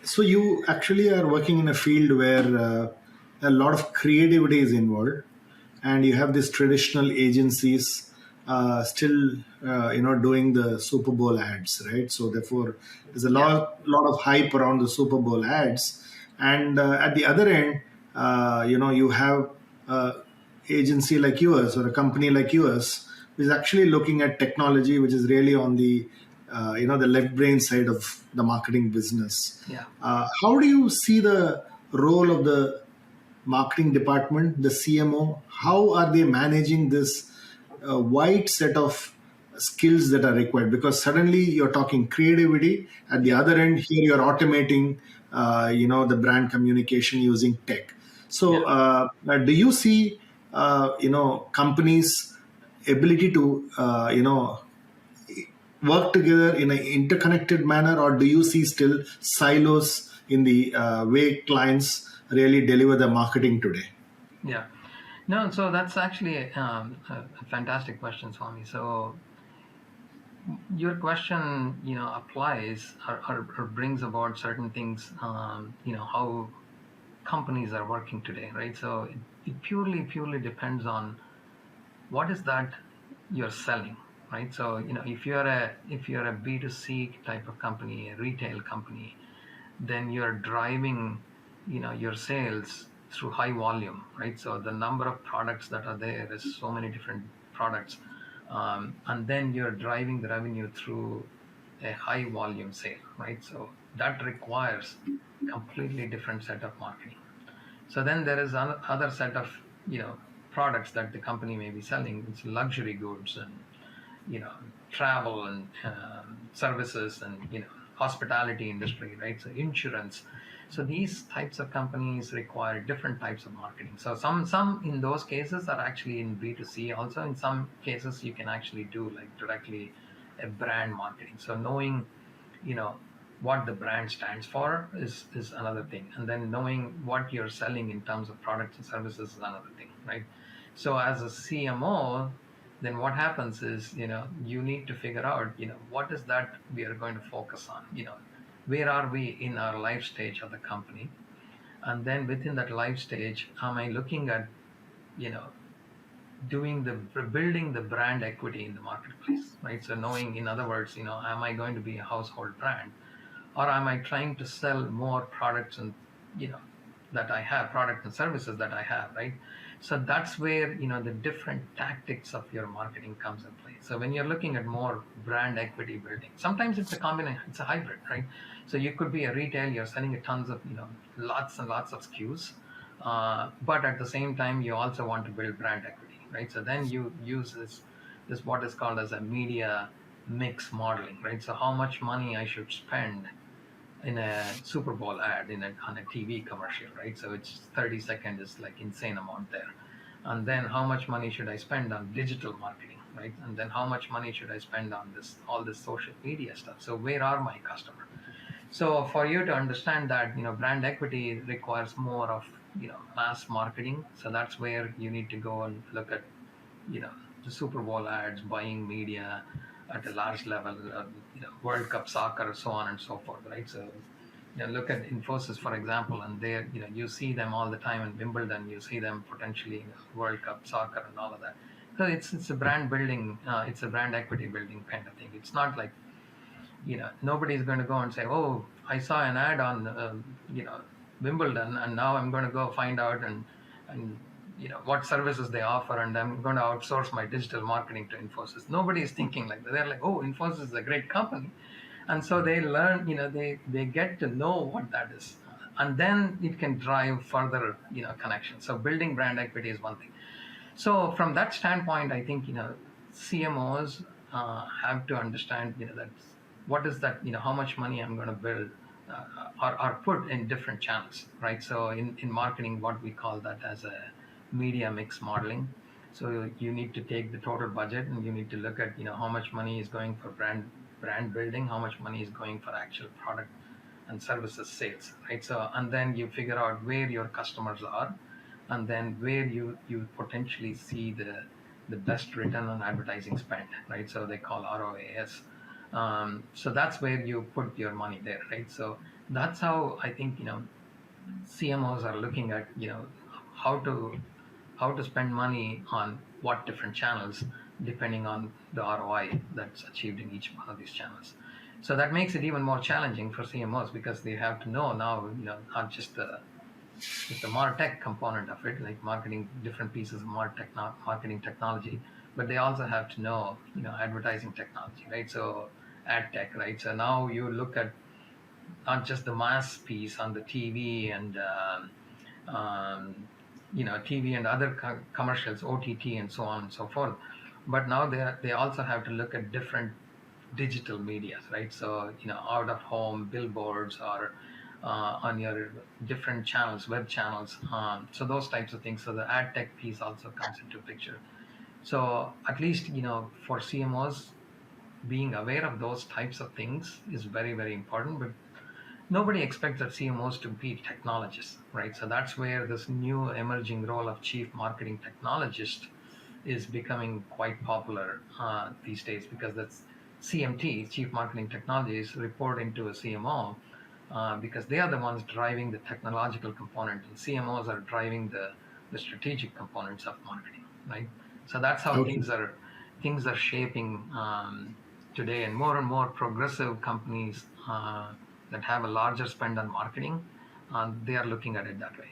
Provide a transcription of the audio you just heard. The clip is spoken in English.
So you actually are working in a field where a lot of creativity is involved, and you have these traditional agencies still, doing the Super Bowl ads, right? So therefore, there's a Yeah. lot of hype around the Super Bowl ads, and at the other end, you have a agency like yours or a company like yours, which is actually looking at technology, which is really on the the left brain side of the marketing business. Yeah. How do you see the role of the marketing department, the CMO? How are they managing this wide set of skills that are required? Because suddenly you're talking creativity. At the Yeah. other end, here you're automating, the brand communication using tech. So, Yeah. do you see, companies' ability to, work together in an interconnected manner, or do you see still silos in the way clients really deliver the marketing today? Yeah. No, so that's actually a fantastic question, Swami. So your question, applies or brings about certain things, how companies are working today, right? So it purely depends on what is that you're selling, right? So, if you're a B2C type of company, a retail company, then you're driving, your sales through high volume, right? So the number of products that are there is so many different products, and then you're driving the revenue through a high volume sale, right? So that requires completely different set of marketing. So then there is another set of products that the company may be selling. It's luxury goods and travel and services and hospitality industry, right? So insurance. So these types of companies require different types of marketing. So some in those cases are actually in B2C. Also in some cases you can actually do like directly a brand marketing. So knowing you know what the brand stands for is another thing, and then knowing what you're selling in terms of products and services is another thing, right? So as a CMO, then what happens is you need to figure out what is that we are going to focus on, where are we in our life stage of the company, and then within that life stage am I looking at you know doing the building the brand equity in the marketplace, right? So knowing, in other words, am I going to be a household brand, or am I trying to sell more products and you know that I have, product and services that I have, right? So that's where the different tactics of your marketing comes in play. So when you're looking at more brand equity building, sometimes it's a combination, it's a hybrid, right? So you could be a retail, you're selling a tons of lots and lots of SKUs, but at the same time you also want to build brand equity, right? So then you use this what is called as a media mix modeling, right? So how much money I should spend in a Super Bowl ad on a TV commercial, right? So it's 30 seconds is like insane amount there. And then how much money should I spend on digital marketing, right? And then how much money should I spend on all this social media stuff? So where are my customers? So for you to understand that, brand equity requires more of, mass marketing. So that's where you need to go and look at, you know, the Super Bowl ads, buying media at a large level, World Cup soccer, so on and so forth, right? So, look at Infosys, for example, and there, you see them all the time in Wimbledon. You see them potentially in World Cup soccer and all of that. So it's a brand building, it's a brand equity building kind of thing. It's not like nobody's going to go and say, oh, I saw an ad on Wimbledon, and now I'm going to go find out and what services they offer, and I'm going to outsource my digital marketing to Infosys. Nobody is thinking like that. They're like, oh, Infosys is a great company, and so they learn, they get to know what that is, and then it can drive further connections. So building brand equity is one thing. So from that standpoint, I think CMOs have to understand that what is that, how much money I'm going to build, or put in different channels, right? So in marketing, what we call that as a media mix modeling. So you need to take the total budget and you need to look at how much money is going for brand building, how much money is going for actual product and services sales, right? So and then you figure out where your customers are, and then where you potentially see the best return on advertising spend, right? So they call ROAS. So that's where you put your money there, right? So that's how I think, CMOs are looking at, how to spend money on what different channels depending on the ROI that's achieved in each one of these channels. So that makes it even more challenging for CMOs because they have to know now, not just the martech component of it, like marketing different pieces of marketing technology, but they also have to know, advertising technology, right? So ad tech, right? So now you look at not just the mass piece on the TV and TV and other commercials, OTT, and so on and so forth. But now they also have to look at different digital medias, right? So out of home billboards or on your different channels, web channels. So those types of things. So the ad tech piece also comes into picture. So at least for CMOs, being aware of those types of things is very, very important. But nobody expects that CMOs to be technologists, right? So that's where this new emerging role of chief marketing technologist is becoming quite popular these days, because that's CMT, chief marketing technologies, report into a CMO because they are the ones driving the technological component, and CMOs are driving the strategic components of marketing, right? So that's how Okay. things are shaping today, and more progressive companies that have a larger spend on marketing, they are looking at it that way.